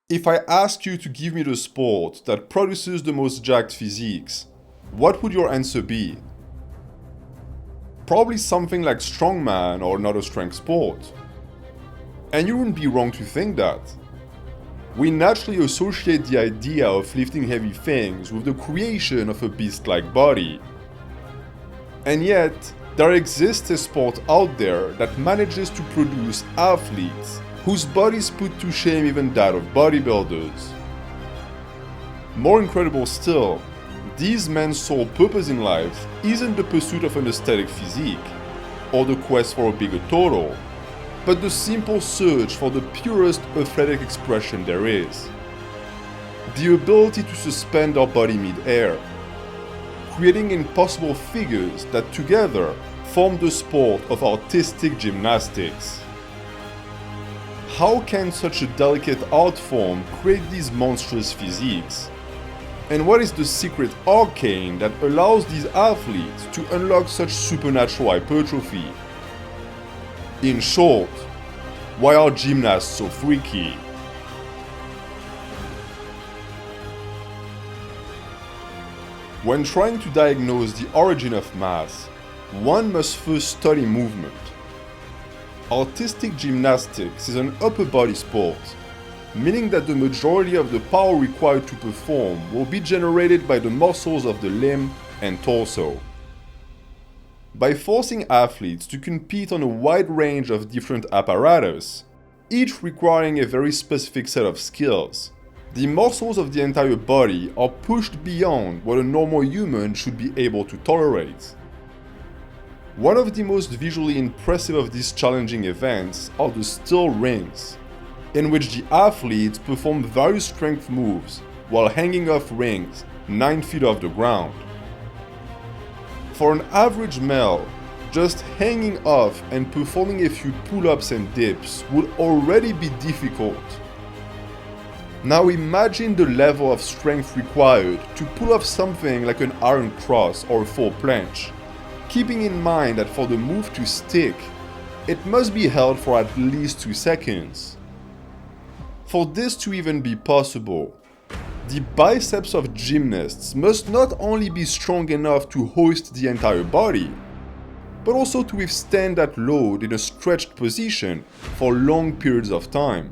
If I ask you to give me the sport that produces the most jacked physiques, what would your answer be? Probably something like strongman or another strength sport. And you wouldn't be wrong to think that. We naturally associate the idea of lifting heavy things with the creation of a beast-like body. And yet, there exists a sport out there that manages to produce athletes whose bodies put to shame even that of bodybuilders. More incredible still, these men's sole purpose in life isn't the pursuit of an aesthetic physique, or the quest for a bigger total, but the simple search for the purest athletic expression there is. The ability to suspend our body mid-air, creating impossible figures that together form the sport of artistic gymnastics. How can such a delicate art form create these monstrous physiques? And what is the secret arcane that allows these athletes to unlock such supernatural hypertrophy? In short, why are gymnasts so freaky? When trying to diagnose the origin of mass, one must first study movement. Artistic gymnastics is an upper body sport, meaning that the majority of the power required to perform will be generated by the muscles of the limb and torso. By forcing athletes to compete on a wide range of different apparatus, each requiring a very specific set of skills, the muscles of the entire body are pushed beyond what a normal human should be able to tolerate. One of the most visually impressive of these challenging events are the still rings, in which the athletes perform various strength moves while hanging off rings 9 feet off the ground. For an average male, just hanging off and performing a few pull-ups and dips would already be difficult. Now imagine the level of strength required to pull off something like an iron cross or a full planche, keeping in mind that for the move to stick, it must be held for at least 2 seconds. For this to even be possible, the biceps of gymnasts must not only be strong enough to hoist the entire body, but also to withstand that load in a stretched position for long periods of time.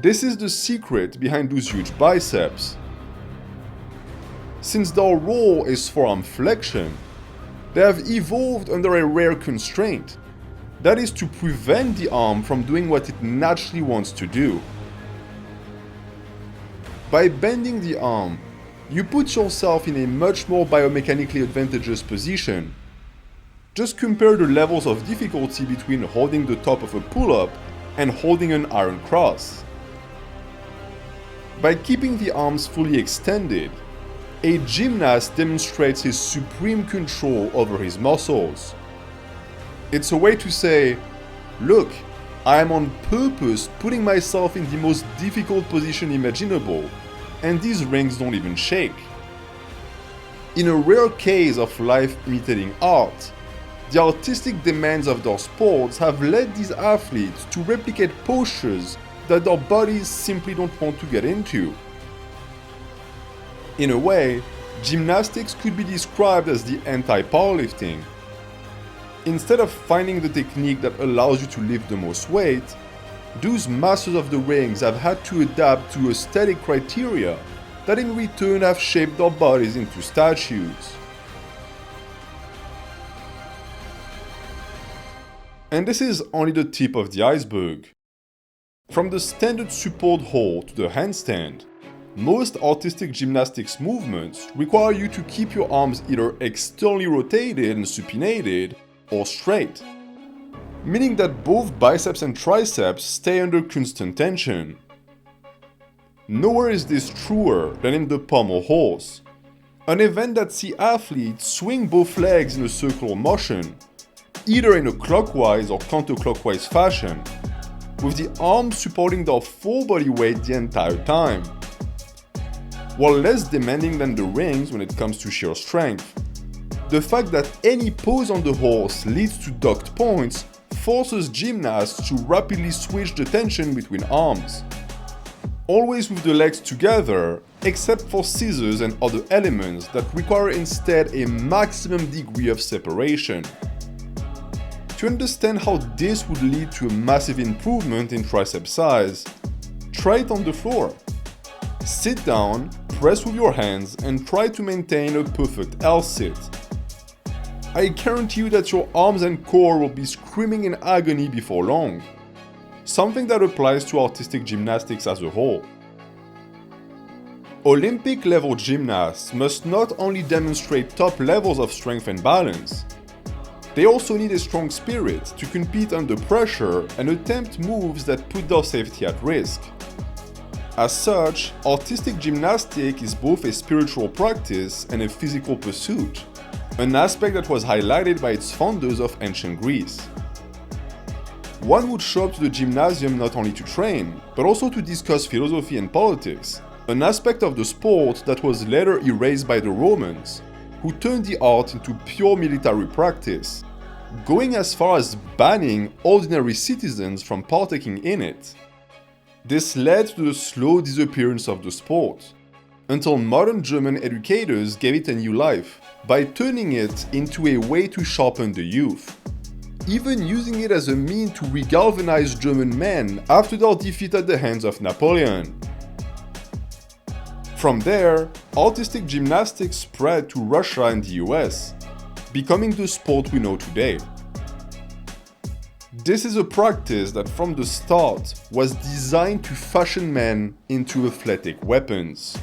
This is the secret behind those huge biceps. Since their role is for arm flexion, they have evolved under a rare constraint, that is to prevent the arm from doing what it naturally wants to do. By bending the arm, you put yourself in a much more biomechanically advantageous position. Just compare the levels of difficulty between holding the top of a pull-up and holding an iron cross. By keeping the arms fully extended, a gymnast demonstrates his supreme control over his muscles. It's a way to say, look, I am on purpose putting myself in the most difficult position imaginable, and these rings don't even shake. In a rare case of life imitating art, the artistic demands of their sports have led these athletes to replicate postures that their bodies simply don't want to get into. In a way, gymnastics could be described as the anti-powerlifting. Instead of finding the technique that allows you to lift the most weight, those masters of the rings have had to adapt to aesthetic criteria that in return have shaped their bodies into statues. And this is only the tip of the iceberg. From the standard support hold to the handstand, most artistic gymnastics movements require you to keep your arms either externally rotated and supinated or straight, meaning that both biceps and triceps stay under constant tension. Nowhere is this truer than in the pommel horse, an event that sees athletes swing both legs in a circular motion, either in a clockwise or counterclockwise fashion, with the arms supporting their full body weight the entire time. While less demanding than the rings when it comes to sheer strength, the fact that any pose on the horse leads to docked points forces gymnasts to rapidly switch the tension between arms. always with the legs together, except for scissors and other elements that require instead a maximum degree of separation. To understand how this would lead to a massive improvement in tricep size, try it on the floor. Sit down, press with your hands, and try to maintain a perfect L-sit. I guarantee you that your arms and core will be screaming in agony before long. Something that applies to artistic gymnastics as a whole. Olympic level gymnasts must not only demonstrate top levels of strength and balance, they also need a strong spirit to compete under pressure and attempt moves that put their safety at risk. As such, artistic gymnastics is both a spiritual practice and a physical pursuit, an aspect that was highlighted by its founders of ancient Greece. One would show up to the gymnasium not only to train, but also to discuss philosophy and politics, an aspect of the sport that was later erased by the Romans, who turned the art into pure military practice, going as far as banning ordinary citizens from partaking in it. This led to the slow disappearance of the sport, until modern German educators gave it a new life by turning it into a way to sharpen the youth, even using it as a means to re-galvanize German men after their defeat at the hands of Napoleon. From there, artistic gymnastics spread to Russia and the US, becoming the sport we know today. This is a practice that from the start was designed to fashion men into athletic weapons.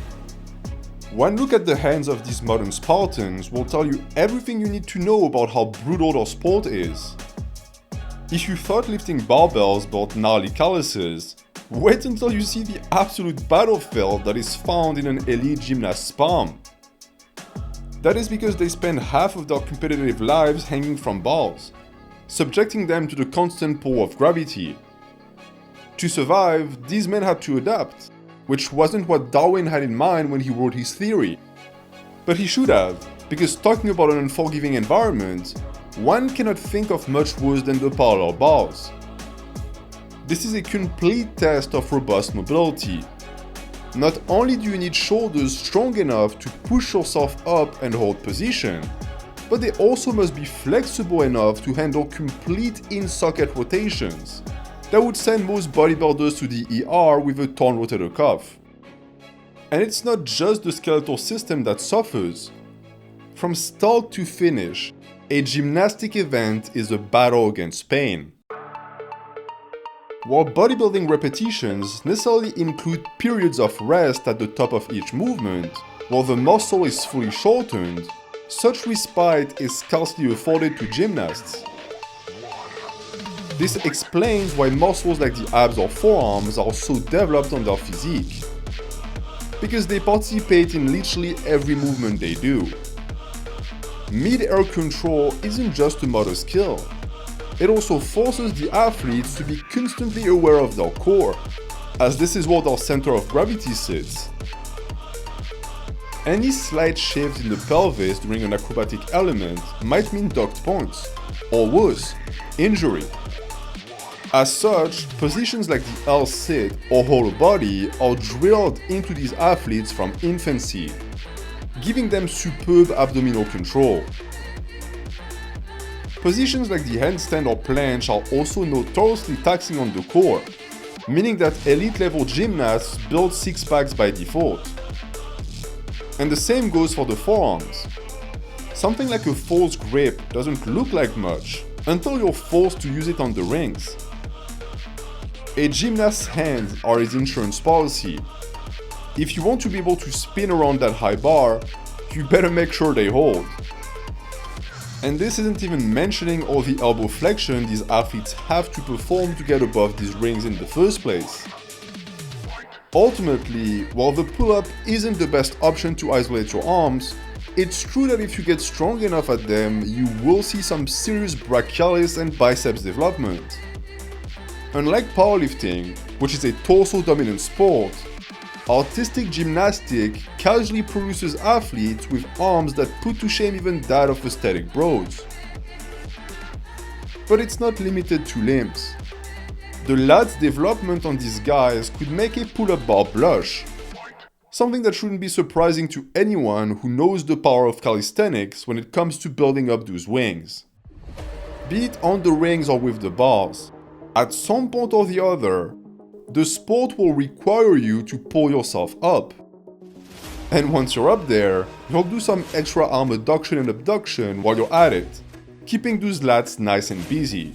One look at the hands of these modern Spartans will tell you everything you need to know about how brutal their sport is. If you thought lifting barbells brought gnarly calluses, wait until you see the absolute battlefield that is found in an elite gymnast's palm. That is because they spend half of their competitive lives hanging from bars, subjecting them to the constant pull of gravity. To survive, these men had to adapt, which wasn't what Darwin had in mind when he wrote his theory. But he should have, because talking about an unforgiving environment, one cannot think of much worse than the parallel bars. This is a complete test of robust mobility. Not only do you need shoulders strong enough to push yourself up and hold position, but they also must be flexible enough to handle complete in-socket rotations that would send most bodybuilders to the ER with a torn rotator cuff. And it's not just the skeletal system that suffers. From start to finish, a gymnastic event is a battle against pain. While bodybuilding repetitions necessarily include periods of rest at the top of each movement, while the muscle is fully shortened, such respite is scarcely afforded to gymnasts. This explains why muscles like the abs or forearms are so developed on their physique, because they participate in literally every movement they do. Mid-air control isn't just a motor skill, it also forces the athletes to be constantly aware of their core, as this is where their center of gravity sits. Any slight shift in the pelvis during an acrobatic element might mean docked points, or worse, injury. As such, positions like the L-sit or hollow body are drilled into these athletes from infancy, giving them superb abdominal control. Positions like the handstand or planche are also notoriously taxing on the core, meaning that elite-level gymnasts build six-packs by default. And the same goes for the forearms. Something like a false grip doesn't look like much until you're forced to use it on the rings. A gymnast's hands are his insurance policy. If you want to be able to spin around that high bar, you better make sure they hold. And this isn't even mentioning all the elbow flexion these athletes have to perform to get above these rings in the first place. Ultimately, while the pull-up isn't the best option to isolate your arms, it's true that if you get strong enough at them, you will see some serious brachialis and biceps development. Unlike powerlifting, which is a torso-dominant sport, artistic gymnastics casually produces athletes with arms that put to shame even that of aesthetic bros. But it's not limited to limbs. The lat's development on these guys could make a pull-up bar blush, something that shouldn't be surprising to anyone who knows the power of calisthenics when it comes to building up those wings. Be it on the rings or with the bars, at some point or the other, the sport will require you to pull yourself up. And once you're up there, you'll do some extra arm adduction and abduction while you're at it, keeping those lats nice and busy.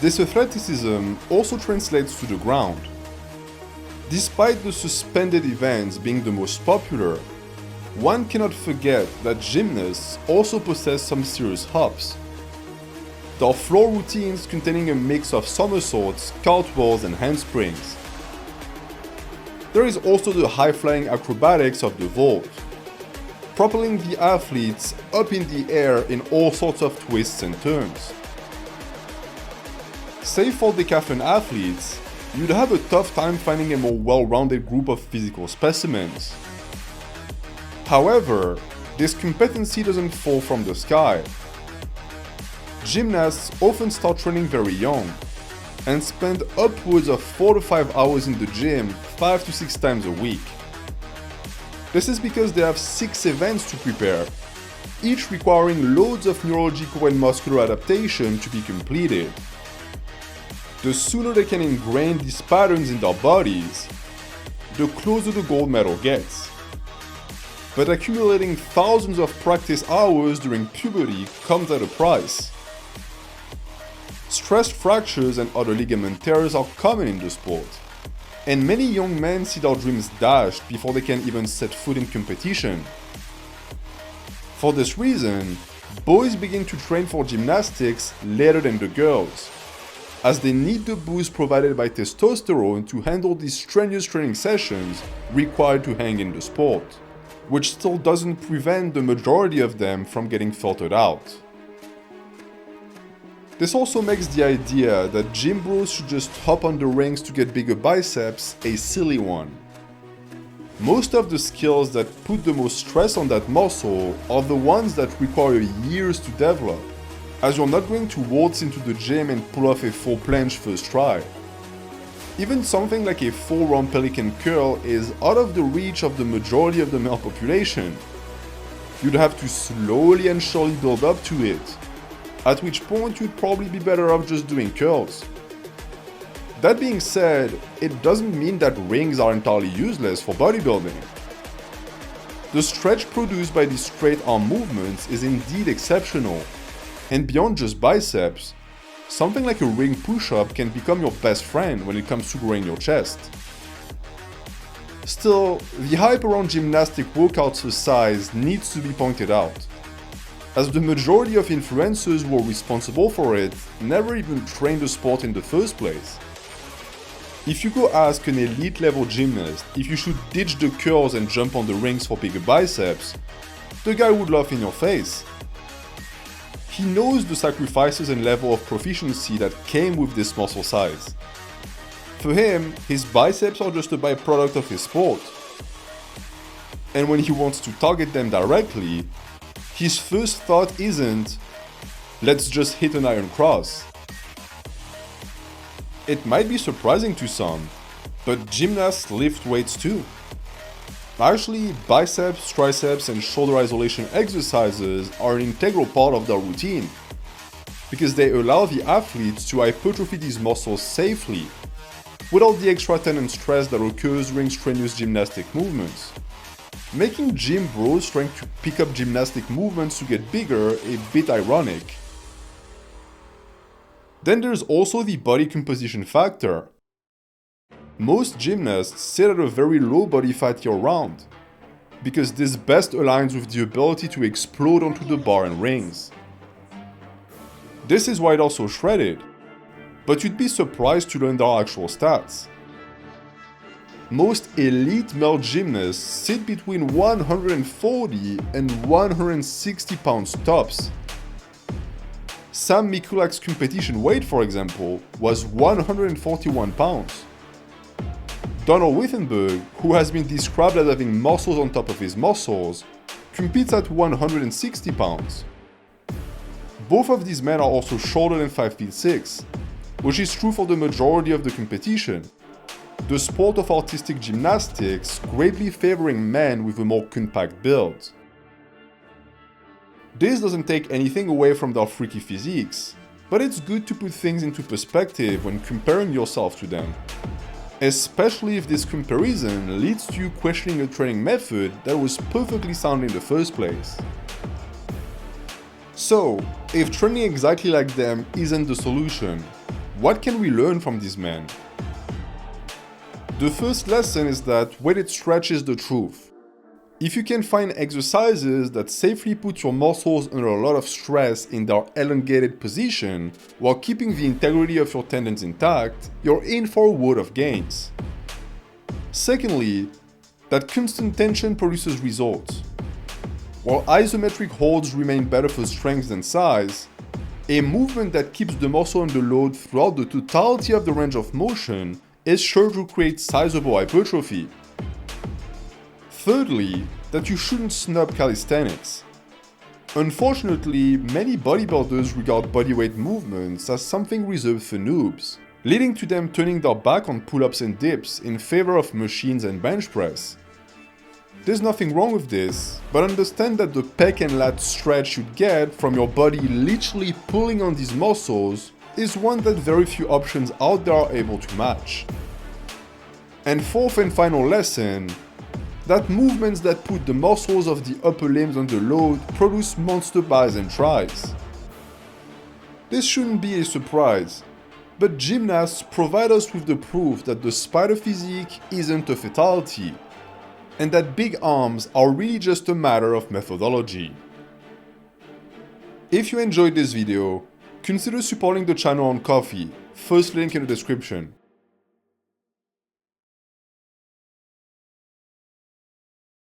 This athleticism also translates to the ground. Despite the suspended events being the most popular, one cannot forget that gymnasts also possess some serious hops. There are floor routines containing a mix of somersaults, cartwheels, and handsprings. There is also the high-flying acrobatics of the vault, propelling the athletes up in the air in all sorts of twists and turns. Save for decathlon athletes, you'd have a tough time finding a more well-rounded group of physical specimens. However, this competency doesn't fall from the sky. Gymnasts often start training very young, and spend upwards of 4 to 5 hours in the gym 5 to 6 times a week. This is because they have 6 events to prepare, each requiring loads of neurological and muscular adaptation to be completed. The sooner they can ingrain these patterns in their bodies, the closer the gold medal gets. But accumulating thousands of practice hours during puberty comes at a price. Stress fractures and other ligament tears are common in the sport, and many young men see their dreams dashed before they can even set foot in competition. For this reason, boys begin to train for gymnastics later than the girls, as they need the boost provided by testosterone to handle these strenuous training sessions required to hang in the sport, which still doesn't prevent the majority of them from getting filtered out. This also makes the idea that gym bros should just hop on the rings to get bigger biceps a silly one. Most of the skills that put the most stress on that muscle are the ones that require years to develop, as you're not going to waltz into the gym and pull off a full planche first try. Even something like a full-round pelican curl is out of the reach of the majority of the male population. You'd have to slowly and surely build up to it, at which point you'd probably be better off just doing curls. That being said, it doesn't mean that rings are entirely useless for bodybuilding. The stretch produced by these straight arm movements is indeed exceptional, and beyond just biceps, something like a ring push-up can become your best friend when it comes to growing your chest. Still, the hype around gymnastic workouts for size needs to be pointed out, as the majority of influencers who are responsible for it never even trained the sport in the first place. If you go ask an elite level gymnast if you should ditch the curls and jump on the rings for bigger biceps, the guy would laugh in your face. He knows the sacrifices and level of proficiency that came with this muscle size. For him, his biceps are just a byproduct of his sport. And when he wants to target them directly, his first thought isn't, let's just hit an iron cross. It might be surprising to some, but gymnasts lift weights too. Actually, biceps, triceps, and shoulder isolation exercises are an integral part of their routine, because they allow the athletes to hypertrophy these muscles safely, without the extra tendon stress that occurs during strenuous gymnastic movements, making gym bros trying to pick up gymnastic movements to get bigger a bit ironic. Then there's also the body composition factor. Most gymnasts sit at a very low body fat year-round, because this best aligns with the ability to explode onto the bar and rings. This is why they're so shredded, but you'd be surprised to learn their actual stats. Most elite male gymnasts sit between 140 and 160 pounds tops. Sam Mikulak's competition weight, for example, was 141 pounds. Donald Wittenberg, who has been described as having muscles on top of his muscles, competes at 160 pounds. Both of these men are also shorter than 5'6", which is true for the majority of the competition. The sport of artistic gymnastics greatly favoring men with a more compact build. This doesn't take anything away from their freaky physiques, but it's good to put things into perspective when comparing yourself to them. Especially if this comparison leads to you questioning a training method that was perfectly sound in the first place. So, if training exactly like them isn't the solution, what can we learn from these men? The first lesson is that weighted stretch is the truth. If you can find exercises that safely put your muscles under a lot of stress in their elongated position while keeping the integrity of your tendons intact, you're in for a world of gains. Secondly, that constant tension produces results. While isometric holds remain better for strength than size, a movement that keeps the muscle under load throughout the totality of the range of motion is sure to create sizable hypertrophy. Thirdly, that you shouldn't snub calisthenics. Unfortunately, many bodybuilders regard bodyweight movements as something reserved for noobs, leading to them turning their back on pull-ups and dips in favor of machines and bench press. There's nothing wrong with this, but understand that the pec and lat stretch you get from your body literally pulling on these muscles is one that very few options out there are able to match. And fourth and final lesson, that movements that put the muscles of the upper limbs under load produce monster bis and tris. This shouldn't be a surprise, but gymnasts provide us with the proof that the spider physique isn't a fatality, and that big arms are really just a matter of methodology. If you enjoyed this video, consider supporting the channel on Ko-fi, first link in the description.